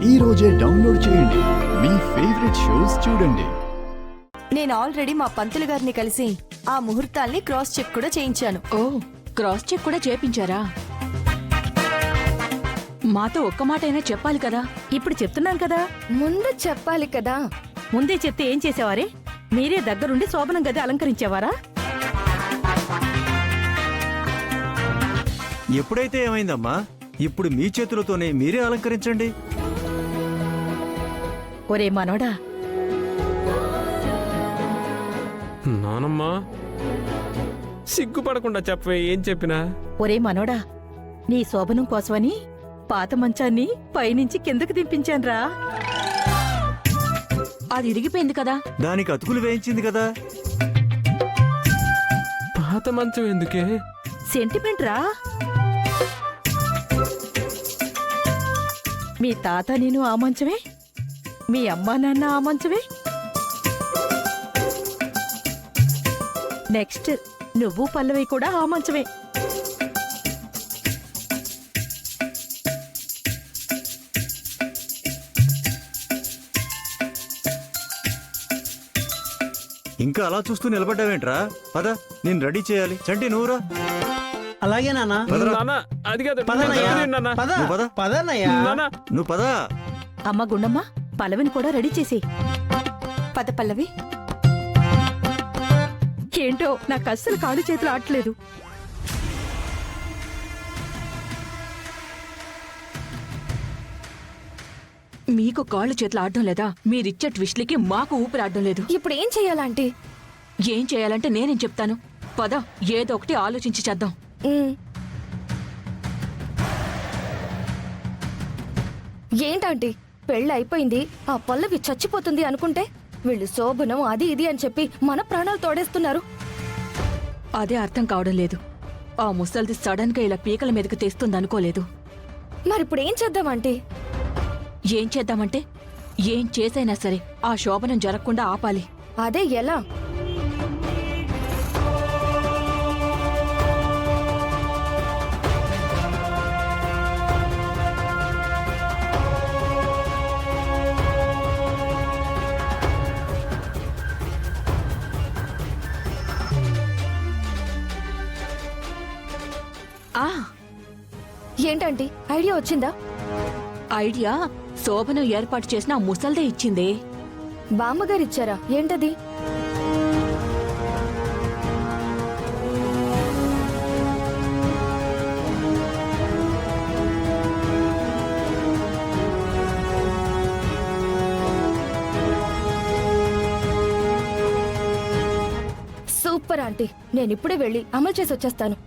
ఈ రోజే డౌన్లోడ్ చేయండి. మీ ఫేవరెట్ షోస్ చూడండి. నేను ఆల్రెడీ మా పంతులు గారిని కలిసి ఆ ముహూర్తాల్ని క్రాస్ చెక్ కూడా చేయించాను. ఓ, క్రాస్ చెక్ కూడా చేయించారా? మాతో ఒక్క మాటైనా చెప్పాలి కదా. ఇప్పుడు చెప్తున్నాను కదా. ముందు చెప్పాలి కదా. ముందే చెప్తే ఏం చేసేవారే? మీరే దగ్గరుండి శోభనం గది అలంకరించేవారా? ఎప్పుడైతే ఏమైందమ్మా, ఇప్పుడు మీ చేతులతోనే మీరే అలంకరించండి. ఒరే మనోడా, నానమ్మా సిగ్గుపడకుండా చెప్పవే, ఏం చెప్పినా. ఒరే మనోడా, నీ శోభనం కోసమని పాత మంచాన్ని పైనుంచి కిందకి దింపించాన్రా. అది ఇరిగిపోయింది కదా. దానికి అతుకులు వేయించింది కదా. పాత మంచం ఎందుకే? సెంటిమెంట్ రా. మీ తాత నేను ఆ మంచమే, మీ అమ్మా నాన్న ఆ మంచమే, నెక్స్ట్ నువ్వు పల్లవి కూడా ఆ మంచమే. ఇంకా అలా చూస్తూ నిలబడ్డావేంట్రా? పద, నేను రెడీ చేయాలి. చంటి నువ్వురా. అలాగే నాన్న. నాన్న, అది కాదు. పదనయ్యా. నాన్న. పద. నువ్వు పద. పదనయ్యా. నాన్న. నువ్వు పద. అమ్మ గుండమ్మ, పల్లవిని కూడా రెడీ చేసి. పద పల్లవి. ఏంటో నాకు అస్సలు కాళ్ళు చేతులు ఆటలేదు. మీకు కాళ్ళు చేతులు ఆడడం లేదా? మీరిచ్చే ట్విస్ట్లకి మాకు ఊపిరి ఆడడం లేదు. ఇప్పుడు ఏం చెయ్యాలంటే? ఏం చేయాలంటే నేనేం చెప్తాను. పద, ఏదో ఒకటి ఆలోచించి చేద్దాం. ఏంటంటే పెళ్ళి అయిపోయింది, ఆ పల్లవి చచ్చిపోతుంది అనుకుంటే వీళ్ళు శోభనం అది ఇది అని చెప్పి మన ప్రాణాలు తోడేస్తున్నారు. అదే అర్థం కావడం లేదు. ఆ ముసల్ది సడన్ గా ఇలా పీకల మీదకి తెస్తుందనుకోలేదు. మరిప్పుడు ఏం చేద్దామంటే? ఏం చేద్దామంటే ఏం చేసైనా సరే ఆ శోభనం జరగకుండా ఆపాలి. అదే ఎలా? ఆ ఏంటంటే ఐడియా వచ్చిందా? ఐడియా శోభనం ఏర్పాటు చేసిన ఆ ముసల్దే ఇచ్చిందే. బామ్మగారు ఇచ్చారా? ఏంటది? సూపర్ ఆంటీ, నేనిప్పుడే వెళ్ళి అమలు చేసి వచ్చేస్తాను.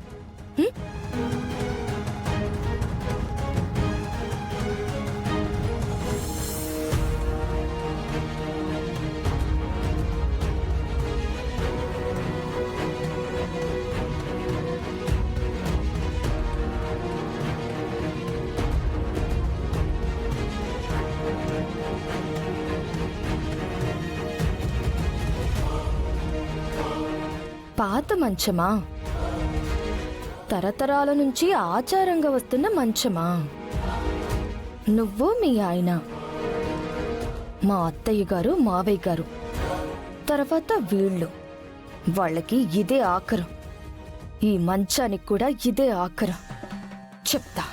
పాత మంచమా? తరతరాల నుంచి ఆచారంగా వస్తున్న మంచమా? నువ్వు మీ ఆయన, మా అత్తయ్య గారు, మావయ్య గారు, తర్వాత వీళ్ళు. వాళ్ళకి ఇదే ఆఖరం. ఈ మంచానికి కూడా ఇదే ఆఖరం. చెప్తా.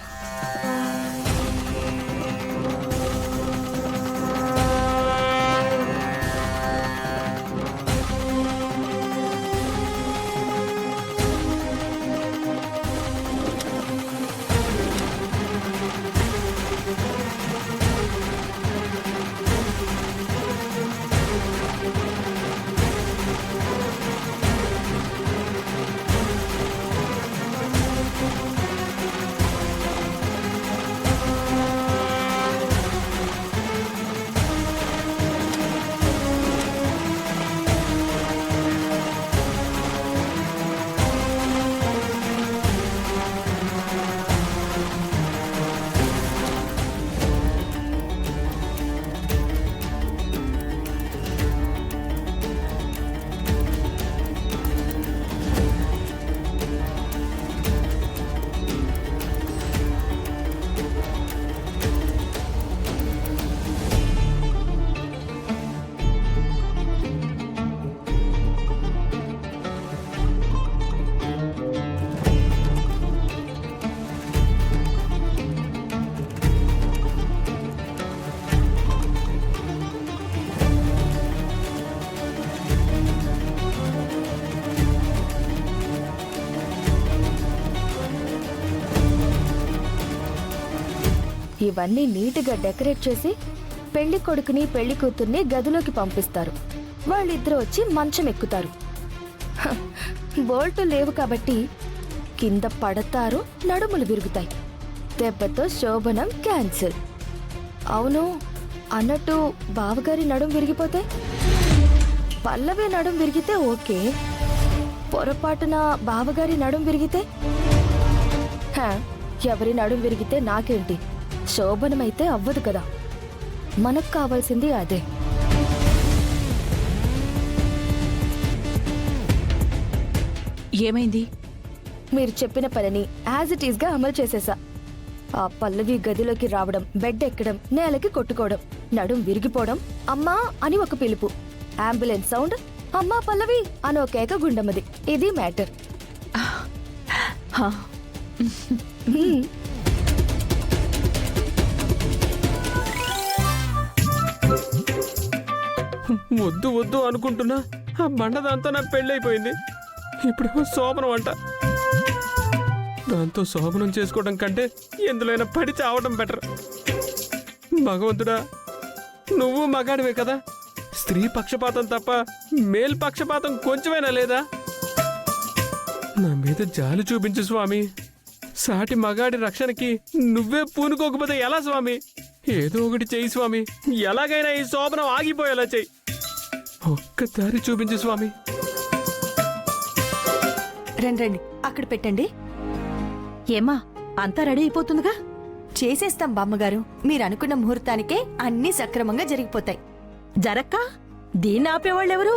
ఇవన్నీ నీట్గా డెకరేట్ చేసి పెళ్లి కొడుకుని పెళ్లి కూతుర్ని గదిలోకి పంపిస్తారు. వాళ్ళిద్దరూ వచ్చి మంచం ఎక్కుతారు. హ, బోల్టు లేవు కాబట్టి కింద పడతారు, నడుములు విరుగుతాయి. దెబ్బతో శోభనం క్యాన్సిల్. అవును, అన్నట్టు బావగారి నడుం విరిగిపోతే? పల్లవి నడుం విరిగితే ఓకే, పొరపాటున బావగారి నడుం విరిగితే? హ, ఎవరి నడుం విరిగితే నాకేంటి, శోభనమైతే అవ్వదు కదా. మనకు కావాల్సింది అదే. ఏమైంది? మీరు చెప్పిన పనిని యాజ్ ఇట్ ఈస్ గా అమలు చేసేసా. ఆ పల్లవి గదిలోకి రావడం, బెడ్ ఎక్కడం, నేలకి కొట్టుకోవడం, నడుం విరిగిపోవడం, అమ్మా అని ఒక పిలుపు, అంబులెన్స్ సౌండ్, అమ్మా పల్లవి అని ఒక కేక గుండమ్మది. ఇది మ్యాటర్. హా, వద్దు వద్దు అనుకుంటున్నా ఆ బండదాంతో నా పెళ్ళైపోయింది. ఇప్పుడు శోభనం అంట. దాంతో శోభనం చేసుకోవడం కంటే ఎందులోనైనా పడి చావడం బెటర్. భగవంతుడా, నువ్వు మగాడివే కదా, స్త్రీ పక్షపాతం తప్ప మేల్ పక్షపాతం కొంచెమైనా లేదా? నా మీద జాలి చూపించు స్వామి. సాటి మగాడి రక్షణకి నువ్వే పూనుకోకపోతే ఎలా స్వామి? ఏదో ఒకటి చెయ్యి స్వామి. ఎలాగైనా ఈ శోభనం ఆగిపోయేలా చెయ్యి. ఒక్క దారి చూపించు స్వామి. రండి రండి, అక్కడ పెట్టండి. ఏమా అంతా రెడీ అయిపోతుందిగా? చేసేస్తాం బామ్మగారు. మీరు అనుకున్న ముహూర్తానికే అన్నీ సక్రమంగా జరిగిపోతాయి. జరక్క దీన్ని ఆపేవాళ్ళెవరు?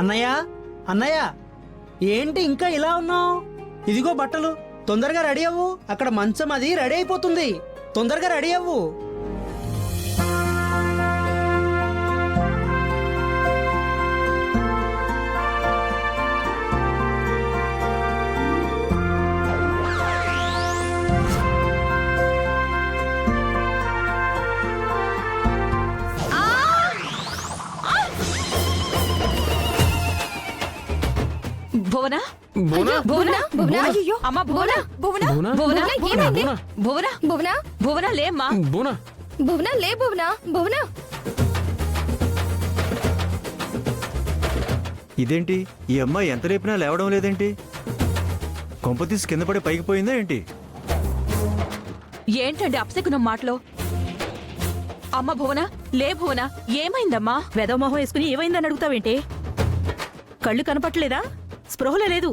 అన్నయ్య అన్నయ్య, ఏంటి ఇంకా ఇలా ఉన్నావు? ఇదిగో బట్టలు, తొందరగా రెడీ అవ్వు. అక్కడ మంచం అది రెడీ అయిపోతుంది. తొందరగా రెడీ అవ్వు. భువనా? భువనా? భువనా, భువనా, అయ్యో, అమ్మా భువనా! భువనా, భువనా? భువనా! ఏమైంది? భువనా! భువనా, భువనా లేమ్మా! భువనా? భువనా లే, భువనా, భువనా. ఇదేంటి, ఈ అమ్మాయి ఎంత లేపినా లేవడం లేదేంటి? కొంపతీసి కింద పడి పైకి పోయిందా ఏంటి? ఏంటండి అప్సెకున్న మాటలో? అమ్మ భువనా, లే భువనా, ఏమైందమ్మా? వెదమోహం వేసుకుని ఏమైందని అడుగుతావేంటి? కళ్ళు కనపట్లేదా? స్పృహలో లేదు.